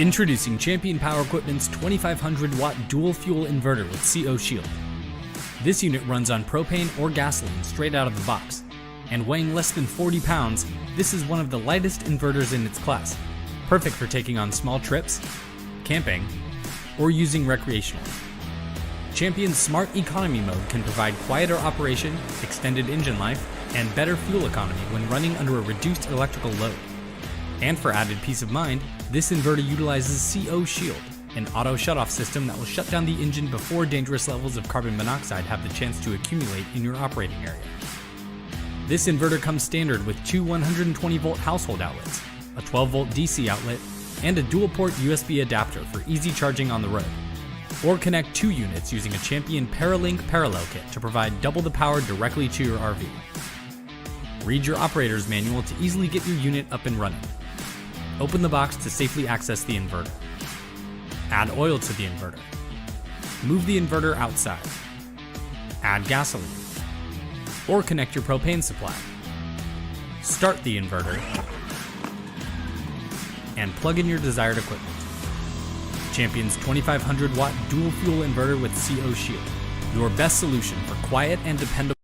Introducing Champion Power Equipment's 2500 watt dual fuel inverter with CO shield. This unit runs on propane or gasoline straight out of the box, and weighing less than 40 pounds, this is one of the lightest inverters in its class, perfect for taking on small trips, camping, or using recreationally. Champion's Smart Economy mode can provide quieter operation, extended engine life, and better fuel economy when running under a reduced electrical load. And for added peace of mind, this inverter utilizes CO Shield, an auto shutoff system that will shut down the engine before dangerous levels of carbon monoxide have the chance to accumulate in your operating area. This inverter comes standard with two 120 volt household outlets, a 12 volt DC outlet, and a dual port USB adapter for easy charging on the road. Or connect two units using a Champion Paralink parallel kit to provide double the power directly to your RV. Read your operator's manual to easily get your unit up and running. Open the box to safely access the inverter. Add oil to the inverter. Move the inverter outside. Add gasoline. Or connect your propane supply. Start the inverter. And plug in your desired equipment. Champion's 2500 watt dual fuel inverter with CO Shield. Your best solution for quiet and dependable